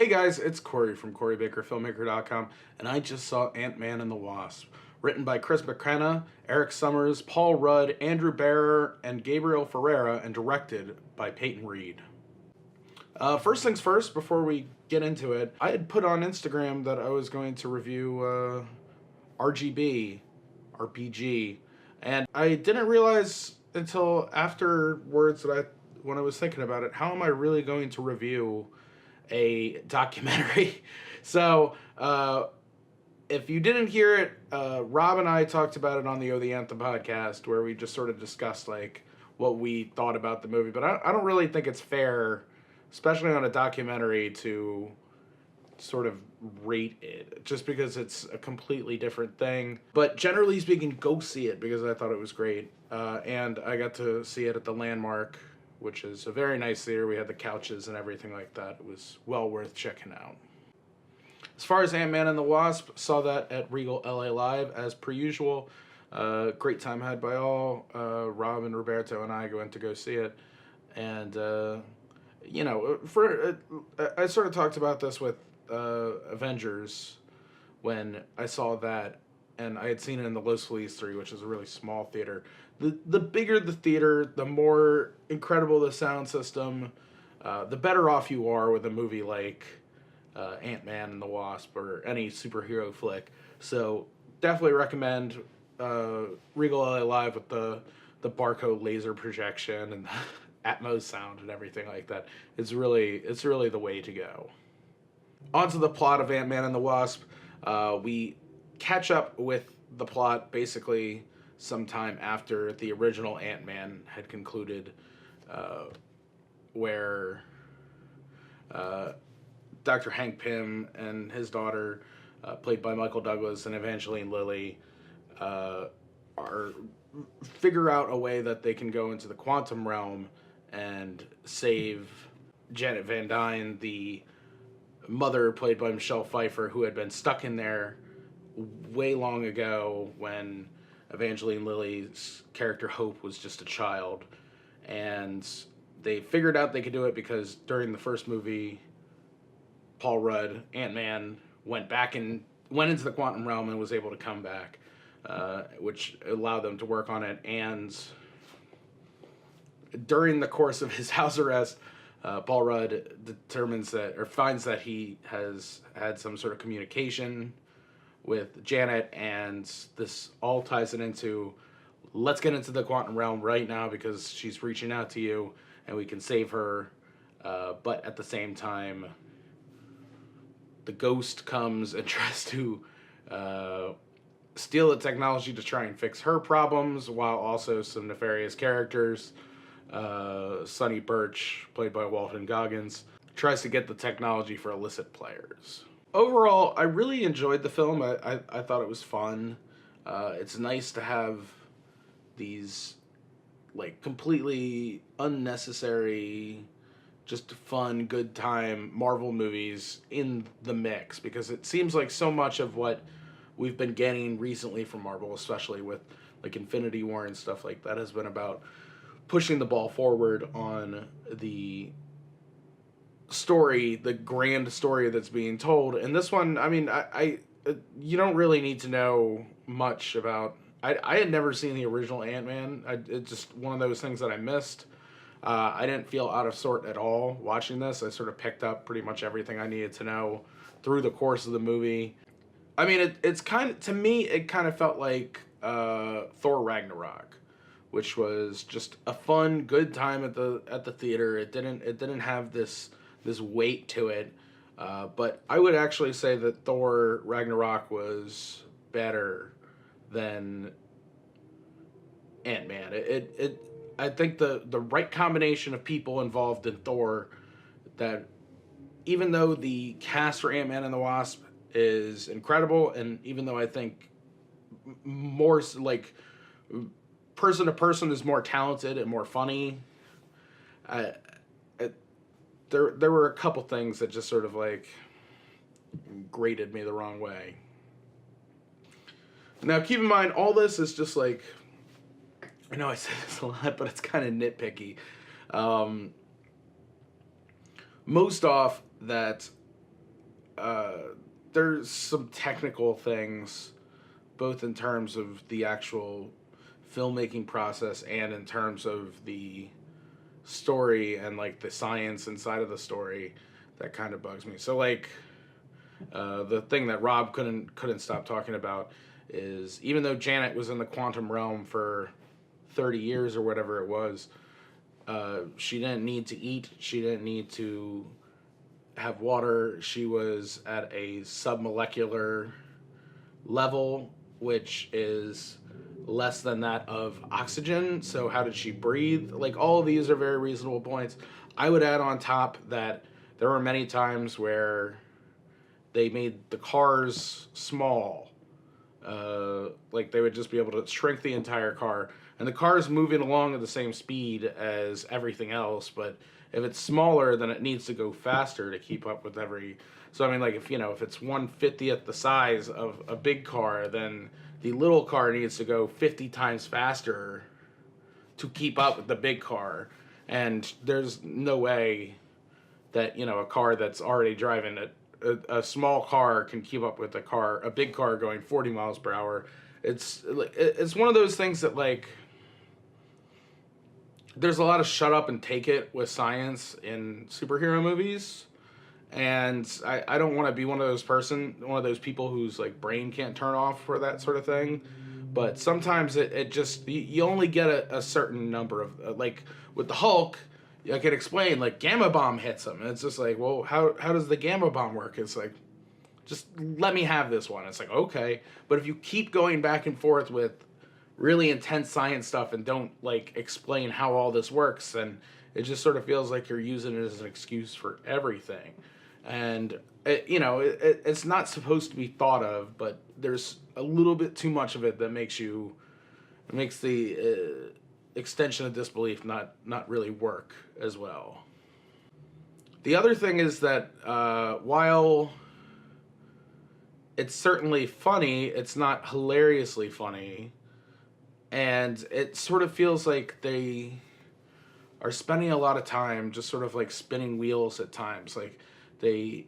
Hey guys, it's Cory from CoryBakerFilmmaker.com, and I just saw Ant-Man and the Wasp, written by Chris McKenna, Erik Sommers, Paul Rudd, Andrew Barrer, and Gabriel Ferrari, and directed by Peyton Reed. First things first, before we get into it, I had put on Instagram that I was going to review RPG, and I didn't realize until afterwards when I was thinking about it, how am I really going to review a documentary? So, if you didn't hear it, Rob and I talked about it on the Oh the Anthem podcast, where we just sort of discussed like what we thought about the movie. But I don't really think it's fair, especially on a documentary, to sort of rate it just because it's a completely different thing. But generally speaking, go see it because I thought it was great, and I got to see it at the Landmark, which is a very nice theater. We had the couches and everything like that. It was well worth checking out. As far as Ant-Man and the Wasp, saw that at Regal LA Live as per usual. Great time had by all. Rob and Roberto and I went to go see it, and I sort of talked about this with Avengers when I saw that, and I had seen it in the Los Feliz 3, which is a really small theater. The bigger the theater, the more incredible the sound system, the better off you are with a movie like Ant-Man and the Wasp or any superhero flick. So definitely recommend Regal LA Live with the Barco laser projection and the Atmos sound and everything like that. It's really the way to go. Onto the plot of Ant-Man and the Wasp. We catch up with the plot basically sometime after the original Ant-Man had concluded, where Dr. Hank Pym and his daughter, played by Michael Douglas and Evangeline Lilly, figure out a way that they can go into the quantum realm and save Janet Van Dyne, the mother played by Michelle Pfeiffer, who had been stuck in there way long ago when Evangeline Lilly's character Hope was just a child. And they figured out they could do it because during the first movie, Paul Rudd, Ant-Man, went into the quantum realm and was able to come back, which allowed them to work on it. And during the course of his house arrest, Paul Rudd finds that he has had some sort of communication with Janet, and this all ties it into, let's get into the quantum realm right now because she's reaching out to you and we can save her. But at the same time, the ghost comes and tries to steal the technology to try and fix her problems, while also some nefarious characters, Sonny Birch, played by Walton Goggins, tries to get the technology for illicit players. Overall, I really enjoyed the film. I thought it was fun. It's nice to have these like completely unnecessary, just fun, good time Marvel movies in the mix, because it seems like so much of what we've been getting recently from Marvel, especially with like Infinity War and stuff like that, has been about pushing the ball forward on the story, the grand story that's being told. And this one, I mean, you don't really need to know much about. I had never seen the original Ant-Man. It's just one of those things that I missed. I didn't feel out of sort at all watching this. I sort of picked up pretty much everything I needed to know through the course of the movie. I mean, it's kind of, to me, it kind of felt like Thor Ragnarok, which was just a fun, good time at the theater. It didn't have this weight to it, but I would actually say that Thor Ragnarok was better than Ant-Man. I think the right combination of people involved in Thor, that even though the cast for Ant-Man and the Wasp is incredible, and even though I think more like person to person is more talented and more funny, there were a couple things that just sort of like grated me the wrong way. Now keep in mind, all this is just like, I know I say this a lot, but it's kind of nitpicky. Most off that uh, there's some technical things, both in terms of the actual filmmaking process and in terms of the story and like the science inside of the story, that kind of bugs me. So like the thing that Rob couldn't stop talking about is, even though Janet was in the quantum realm for 30 years or whatever it was, she didn't need to eat, she didn't need to have water. She was at a submolecular level, which is less than that of oxygen. So how did she breathe? Like, all of these are very reasonable points. I would add on top that there were many times where they made the cars small. Like, they would just be able to shrink the entire car, and the car is moving along at the same speed as everything else, but if it's smaller, then it needs to go faster to keep up with every... So, I mean, like, if it's 1/50th the size of a big car, then the little car needs to go 50 times faster to keep up with the big car. And there's no way that, a car that's already driving a small car can keep up with a big car going 40 miles per hour. It's one of those things that, like, there's a lot of shut up and take it with science in superhero movies. And I don't want to be one of those people whose like brain can't turn off for that sort of thing. But sometimes it just, you only get a certain number of, like with the Hulk, I can explain, like, gamma bomb hits him. And it's just like, well, how does the gamma bomb work? It's like, just let me have this one. It's like, okay. But if you keep going back and forth with really intense science stuff and don't like explain how all this works, then it just sort of feels like you're using it as an excuse for everything. And it's not supposed to be thought of, but there's a little bit too much of it that makes the extension of disbelief not really work as well. The other thing is that while it's certainly funny, it's not hilariously funny, and it sort of feels like they are spending a lot of time just sort of like spinning wheels at times. Like, they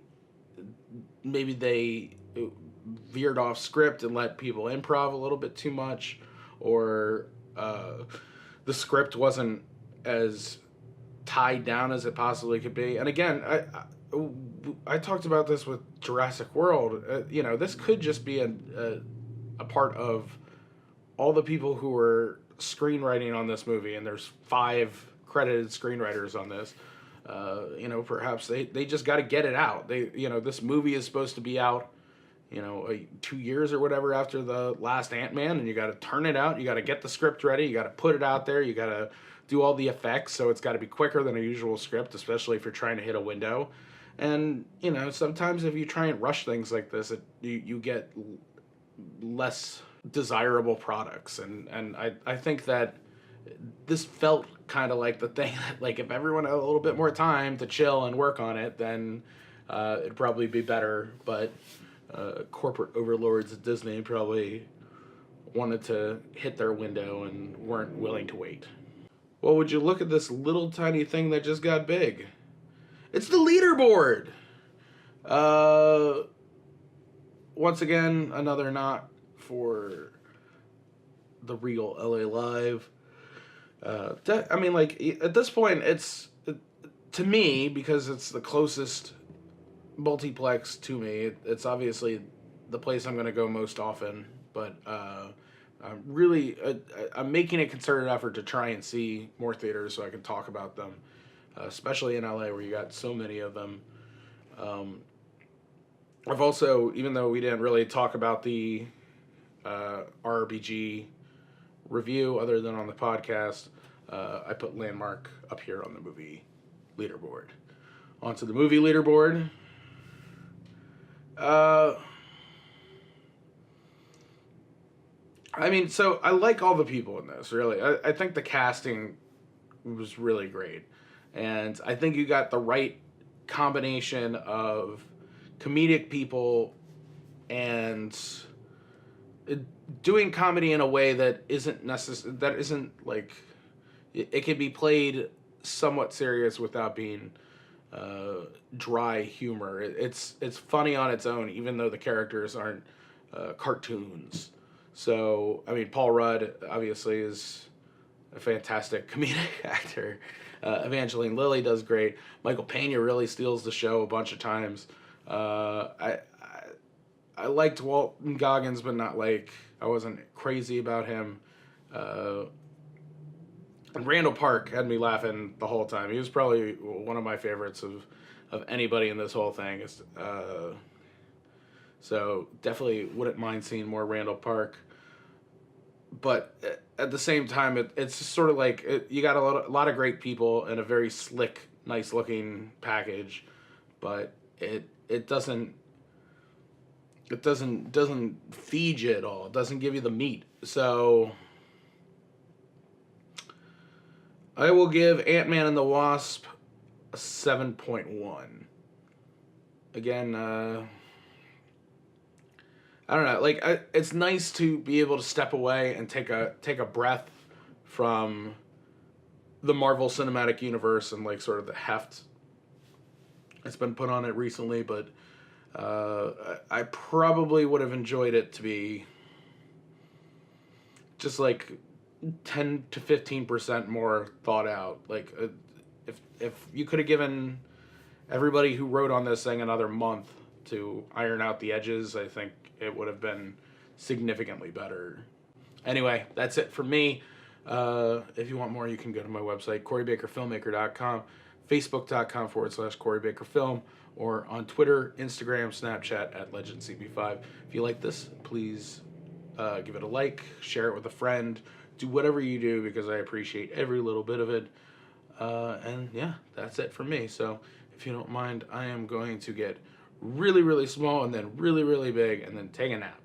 veered off script and let people improv a little bit too much, or the script wasn't as tied down as it possibly could be. And again, I talked about this with Jurassic World. This could just be a part of all the people who were screenwriting on this movie, and there's 5 credited screenwriters on this. Perhaps they just got to get it out. This movie is supposed to be out, 2 years or whatever after the last Ant-Man, and you got to turn it out. You got to get the script ready. You got to put it out there. You got to do all the effects, so it's got to be quicker than a usual script, especially if you're trying to hit a window. And, sometimes if you try and rush things like this, you get less desirable products. And I think that this felt kind of like the thing that, like, if everyone had a little bit more time to chill and work on it, then it'd probably be better. But corporate overlords at Disney probably wanted to hit their window and weren't willing to wait. Well, would you look at this little tiny thing that just got big? It's the leaderboard! Once again, another not for the real LA Live. At this point, to me, because it's the closest multiplex to me, it's obviously the place I'm going to go most often, but I'm making a concerted effort to try and see more theaters so I can talk about them, especially in LA where you got so many of them. I've also, even though we didn't really talk about the RBG review other than on the podcast, I put Landmark up here on the movie leaderboard. Onto the movie leaderboard. So I like all the people in this, really. I think the casting was really great. And I think you got the right combination of comedic people and doing comedy in a way that isn't like, it can be played somewhat serious without being dry humor. It's funny on its own, even though the characters aren't cartoons. So, I mean, Paul Rudd obviously is a fantastic comedic actor. Evangeline Lilly does great. Michael Pena really steals the show a bunch of times. I liked Walton Goggins, but not like I wasn't crazy about him. And Randall Park had me laughing the whole time. He was probably one of my favorites of anybody in this whole thing. So definitely wouldn't mind seeing more Randall Park. But at the same time, it's just sort of like you got a lot of great people and a very slick, nice looking package, but it doesn't feed you at all. It doesn't give you the meat. So I will give Ant-Man and the Wasp a 7.1. Again, I don't know. Like, it's nice to be able to step away and take a breath from the Marvel Cinematic Universe and like sort of the heft that's been put on it recently. But I probably would have enjoyed it to be just like 10 to 15% more thought out. Like, if you could have given everybody who wrote on this thing another month to iron out the edges, I think it would have been significantly better. Anyway, that's it for me. If you want more, you can go to my website, CoryBakerFilmmaker.com, Facebook.com/CoryBakerFilm, or on Twitter, Instagram, Snapchat at LegendCB5. If you like this, please give it a like, share it with a friend, do whatever you do because I appreciate every little bit of it. And yeah, that's it for me. So if you don't mind, I am going to get really, really small and then really, really big and then take a nap.